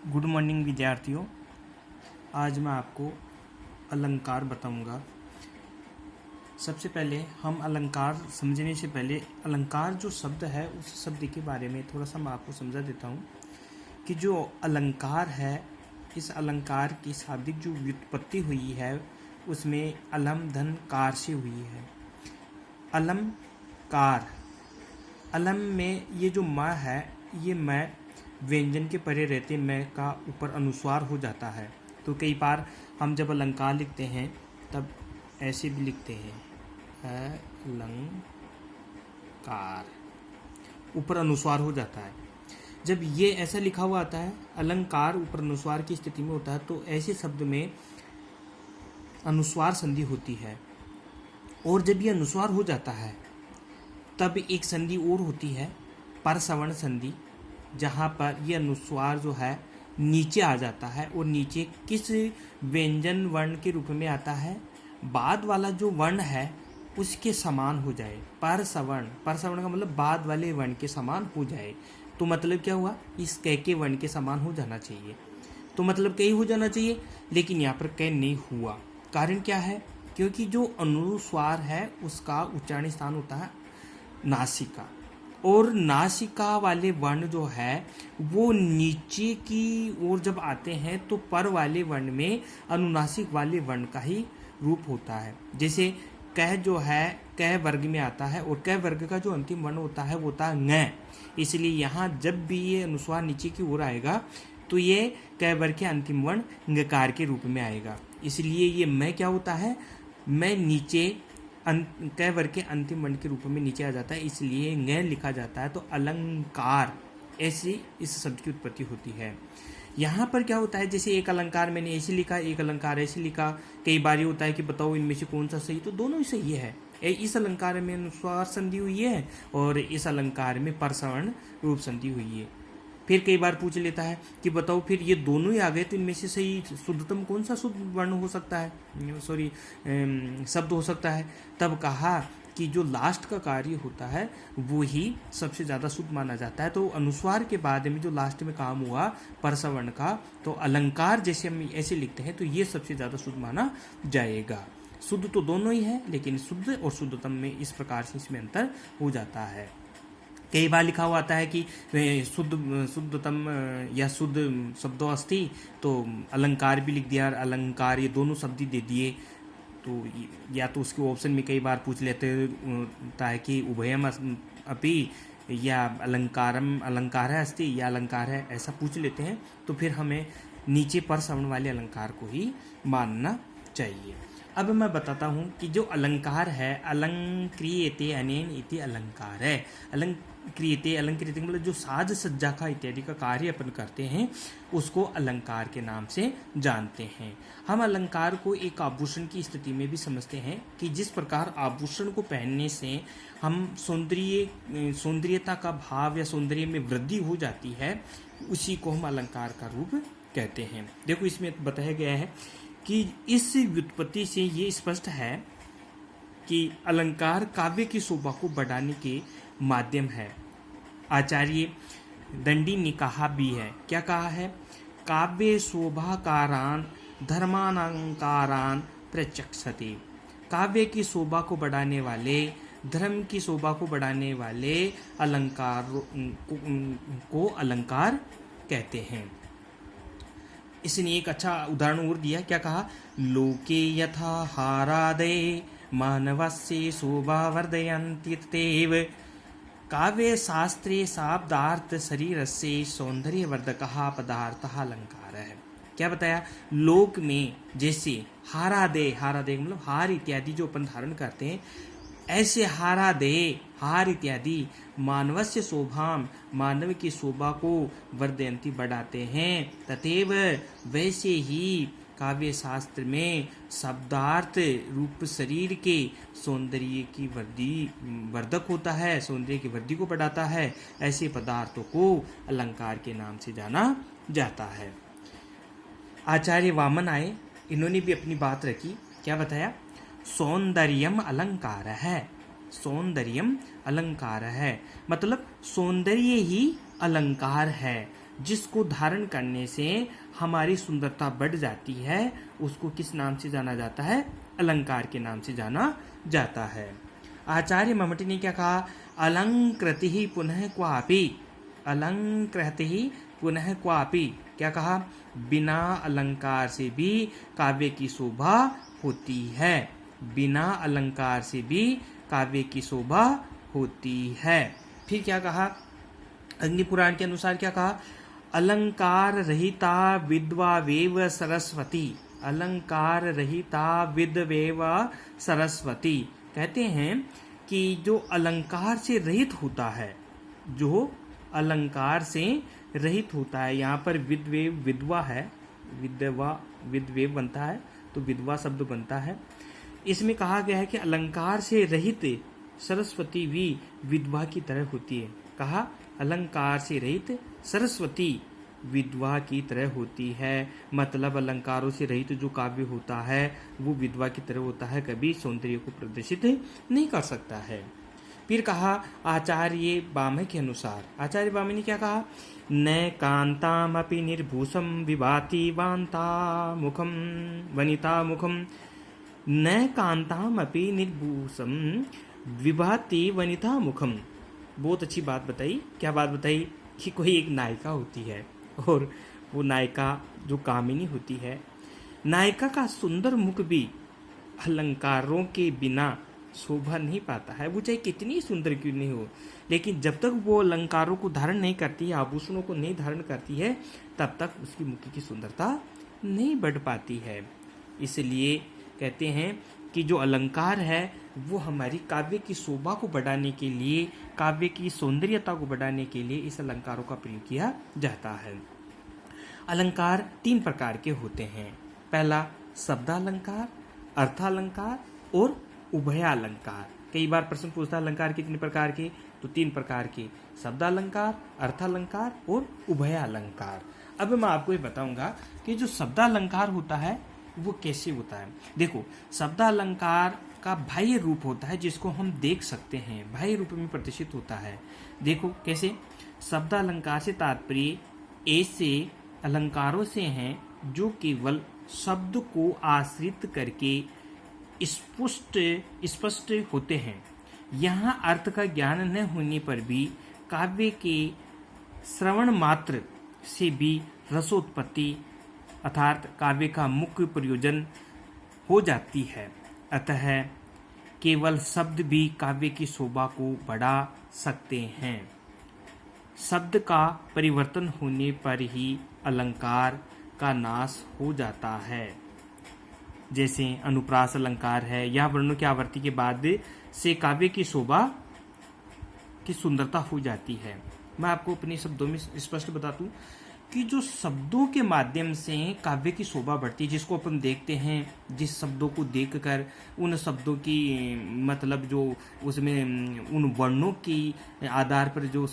Good morning विद्यार्थियों। आज मैं आपको अलंकार बताऊंगा। सबसे पहले हम अलंकार समझने से पहले अलंकार जो शब्द है उस शब्द के बारे में थोड़ा सा मैं आपको समझा देता हूँ कि जो अलंकार है, इस अलंकार की शाब्दिक जो व्युत्पत्ति हुई है उसमें अलम धन कार से हुई है। अलम कार, अलम में ये जो म है, ये म व्यंजन के परे रहते म का ऊपर अनुस्वार हो जाता है। तो कई बार हम जब अलंकार लिखते हैं तब ऐसे भी लिखते हैं, अलंकार, ऊपर अनुस्वार हो जाता है। जब ये ऐसा लिखा हुआ आता है अलंकार ऊपर अनुस्वार की स्थिति में होता है, तो ऐसे शब्द में अनुस्वार संधि होती है। और जब ये अनुस्वार हो जाता है तब एक संधि और होती है, परसवर्ण संधि, जहाँ पर यह अनुस्वार जो है नीचे आ जाता है और नीचे किस व्यंजन वर्ण के रूप में आता है, बाद वाला जो वर्ण है उसके समान हो जाए। परसवर्ण, परसवर्ण का मतलब बाद वाले वर्ण के समान हो जाए। तो मतलब क्या हुआ, इस कै के वर्ण के समान हो जाना चाहिए। तो मतलब कई हो जाना चाहिए, लेकिन यहाँ पर कै नहीं हुआ। कारण क्या है, क्योंकि जो अनुस्वार है उसका उच्चारण स्थान होता है नासिका, और नासिका वाले वर्ण जो है वो नीचे की ओर जब आते हैं तो पर वाले वर्ण में अनुनासिक वाले वर्ण का ही रूप होता है। जैसे कह जो है कह वर्ग में आता है और कह वर्ग का जो अंतिम वर्ण होता है वो होता है ng। इसलिए यहाँ जब भी ये अनुस्वार नीचे की ओर आएगा तो ये कह वर्ग के अंतिम वर्ण ngकार के रूप में आएगा। इसलिए ये मैं क्या होता है, मैं नीचे कै वर्ग के अंतिम वर्ण के रूप में नीचे आ जाता है, इसलिए ng लिखा जाता है। तो अलंकार, ऐसी इस शब्द की उत्पत्ति होती है। यहाँ पर क्या होता है, जैसे एक अलंकार मैंने ऐसे लिखा, एक अलंकार ऐसे लिखा। कई बार ये होता है कि बताओ इनमें से कौन सा सही, तो दोनों ही सही है। इस अलंकार में अनुस्वार संधि हुई है और इस अलंकार में परसवर्ण रूप संधि हुई है। फिर कई बार पूछ लेता है कि बताओ फिर ये दोनों ही आ गए तो इनमें से सही शुद्धतम कौन सा शुद्ध वर्ण हो सकता है, शब्द हो सकता है। तब कहा कि जो लास्ट का कार्य होता है वो ही सबसे ज़्यादा शुद्ध माना जाता है। तो अनुस्वार के बाद में जो लास्ट में काम हुआ परसवर्ण का, तो अलंकार जैसे हम ऐसे लिखते हैं तो ये सबसे ज़्यादा शुद्ध माना जाएगा। शुद्ध तो दोनों ही है, लेकिन शुद्ध और शुद्धतम में इस प्रकार से इसमें अंतर हो जाता है। कई बार लिखा हुआ आता है कि शुद्धतम या शुद्ध शब्दों अस्ति, तो अलंकार भी लिख दिया, अलंकार, ये दोनों शब्द दे दिए। तो या तो उसके ऑप्शन में कई बार पूछ लेते होता है कि उभयम अपि, या अलंकारम अलंकार है अस्ति या अलंकार है, ऐसा पूछ लेते हैं। तो फिर हमें नीचे पर सवर्ण वाले अलंकार को ही मानना चाहिए। अब मैं बताता हूँ कि जो अलंकार है, अलंक्रियते अनेन इति अलंकार है। अलंक्रियते, अलंक्रियते मतलब जो साज सज्जा का इत्यादि का कार्य अपन करते हैं उसको अलंकार के नाम से जानते हैं। हम अलंकार को एक आभूषण की स्थिति में भी समझते हैं कि जिस प्रकार आभूषण को पहनने से हम सौंदर्यता का भाव या सौंदर्य में वृद्धि हो जाती है, उसी को हम अलंकार का रूप कहते हैं। देखो इसमें बताया गया है कि इस व्युत्पत्ति से ये स्पष्ट है कि अलंकार काव्य की शोभा को बढ़ाने के माध्यम है। आचार्य दंडी ने कहा भी है, क्या कहा है, काव्य शोभाकारान धर्मालंकारान प्रचक्षते। काव्य की शोभा को बढ़ाने वाले, धर्म की शोभा को बढ़ाने वाले अलंकार को अलंकार कहते हैं। इसने एक अच्छा उदाहरण और दिया, क्या कहा, लोके यथा हारादय मानवस्य शोभा वर्धयन्ति तथैव काव्य शास्त्रे शाब्दार्थ शरीरस्य सौंदर्यवर्धकः पदार्थः अलंकार है। क्या बताया, लोक में जैसे हारादय, हारादय मतलब हार इत्यादि जो अपन धारण करते हैं, ऐसे हारादय, हार इत्यादि मानवस्य शोभाम, मानव की शोभा को वर्धयन्ति बढ़ाते हैं, तथैव वैसे ही काव्य शास्त्र में शब्दार्थ रूप शरीर के सौंदर्य की वृद्धि वर्धक होता है, सौंदर्य की वृद्धि को बढ़ाता है। ऐसे पदार्थों को अलंकार के नाम से जाना जाता है। आचार्य वामन आए, इन्होंने भी अपनी बात रखी, क्या बताया, सौंदर्यम अलंकार है। सौंदर्यम अलंकार है मतलब सौंदर्य ही अलंकार है। जिसको धारण करने से हमारी सुंदरता बढ़ जाती है, उसको किस नाम से जाना जाता है? अलंकार के नाम से जाना जाता है। आचार्य मम्मटी ने क्या कहा? अलंकृति ही पुनः क्वापि, अलंकृति ही पुनः क्वापि, क्या कहा? बिना अलंकार से भी काव्य की शोभा होती है, बिना अलंकार से भी काव्य की शोभा होती है। फिर क्या कहा? अग्नि पुराण के अनुसार क्या कहा? अलंकार रहिता विद्वावेव सरस्वती, अलंकार रहिता विद्वेव सरस्वती। कहते हैं कि जो अलंकार से रहित होता है, जो अलंकार से रहित होता है, यहाँ पर विद्वेव विधवा है, विधवा विद्वेव बनता है तो विधवा शब्द बनता है। इसमें कहा गया है कि अलंकार से रहित सरस्वती भी विधवा की तरह होती है। कहा अलंकार से रहित सरस्वती विधवा की तरह होती है, मतलब अलंकारों से रहित जो काव्य होता है वो विधवा की तरह होता है, कभी सौंदर्य को प्रदर्शित नहीं कर सकता है। फिर कहा आचार्य बामह के अनुसार, आचार्य बामह ने क्या कहा? न कांतामपि निर्भूषम विभाति वांता मुखम वनिता मुखम, न कांतामपि निर्भूषम विभाति वनिता मुखम। बहुत अच्छी बात बताई। क्या बात बताई? कि कोई एक नायिका होती है और वो नायिका जो कामिनी होती है, नायिका का सुंदर मुख भी अलंकारों के बिना शोभा नहीं पाता है, वो चाहे कितनी सुंदर क्यों नहीं हो, लेकिन जब तक वो अलंकारों को धारण नहीं करती है, आभूषणों को नहीं धारण करती है, तब तक उसकी मुख की सुंदरता नहीं बढ़ पाती है। इसलिए कहते हैं कि जो अलंकार है वो हमारी काव्य की शोभा को बढ़ाने के लिए, काव्य की सौंदर्यता को बढ़ाने के लिए इस अलंकारों का प्रयोग किया जाता है। अलंकार 3 प्रकार के होते हैं। पहला शब्दालंकार, अर्थालंकार और उभयालंकार। कई बार प्रश्न पूछता है अलंकार कितने प्रकार के? तो 3 प्रकार के, शब्दालंकार, अर्थालंकार और उभयालंकार। अब मैं आपको ये बताऊंगा कि जो शब्दालंकार होता है वो कैसे होता है। देखो, शब्दालंकार का बाह्य रूप होता है जिसको हम देख सकते हैं, बाह्य रूप में प्रदर्शित होता है। देखो कैसे? शब्दालंकार से तात्पर्य ऐसे अलंकारों से हैं जो केवल शब्द को आश्रित करके स्पष्ट होते हैं। यहाँ अर्थ का ज्ञान न होने पर भी काव्य के श्रवण मात्र से भी रसोत्पत्ति अर्थात काव्य का मुख्य प्रयोजन हो जाती है। अतः केवल शब्द भी काव्य की शोभा को बढ़ा सकते हैं। शब्द का परिवर्तन होने पर ही अलंकार का नाश हो जाता है। जैसे अनुप्रास अलंकार है, यह वर्णों की आवर्ती के बाद से काव्य की शोभा की सुंदरता हो जाती है। मैं आपको अपने शब्दों में स्पष्ट बता दूं कि जो शब्दों के माध्यम से काव्य की शोभा बढ़ती है, जिसको अपन देखते हैं, जिस शब्दों को देखकर उन शब्दों की मतलब जो उसमें उन वर्णों की आधार पर जो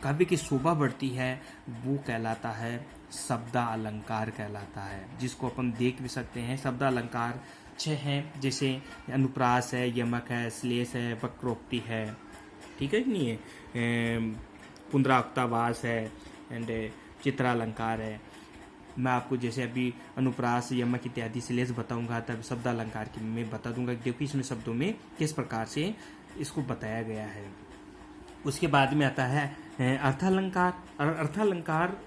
काव्य की शोभा बढ़ती है वो कहलाता है शब्दालंकार कहलाता है, जिसको अपन देख भी सकते हैं। शब्दालंकार 6 हैं, जैसे अनुप्रास है, यमक है, श्लेष है, वक्रोक्ति है, ठीक है कि नहीं है, पुनराक्तावास है एंड चित्रालंकार है। मैं आपको जैसे अभी अनुप्रास, यमक इत्यादि श्लेष बताऊंगा, तब शब्दालंकार की मैं बता दूंगा देखो इसमें शब्दों में किस प्रकार से इसको बताया गया है। उसके बाद में आता है अर्थालंकार। अर्थालंकार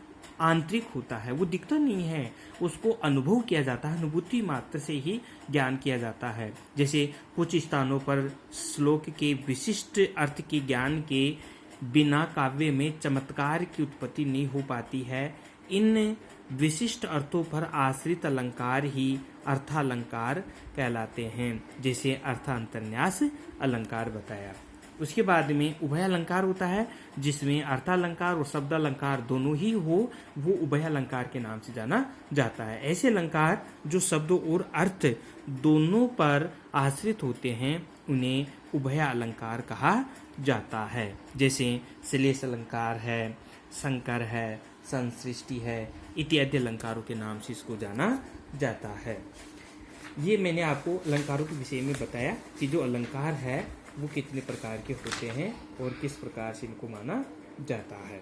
आंतरिक होता है, वो दिखता नहीं है, उसको अनुभव किया जाता है, अनुभूति मात्र से ही ज्ञान किया जाता है। जैसे कुछ स्थानों पर श्लोक के विशिष्ट अर्थ के ज्ञान के बिना काव्य में चमत्कार की उत्पत्ति नहीं हो पाती है। इन विशिष्ट अर्थों पर आश्रित अलंकार ही अर्थालंकार कहलाते हैं, जैसे अर्थांतरन्यास अलंकार बताया। उसके बाद में उभयालंकार होता है, जिसमें अर्थालंकार और शब्दालंकार दोनों ही हो, वो उभयालंकार के नाम से जाना जाता है। ऐसे अलंकार जो शब्दों और अर्थ दोनों पर आश्रित होते हैं उन्हें उभयालंकार कहा जाता है। जैसे श्लेष अलंकार है, संकर है, संसृष्टि है, इत्यादि अलंकारों के नाम से इसको जाना जाता है। ये मैंने आपको अलंकारों के विषय में बताया कि जो अलंकार है वो कितने प्रकार के होते हैं और किस प्रकार से इनको माना जाता है।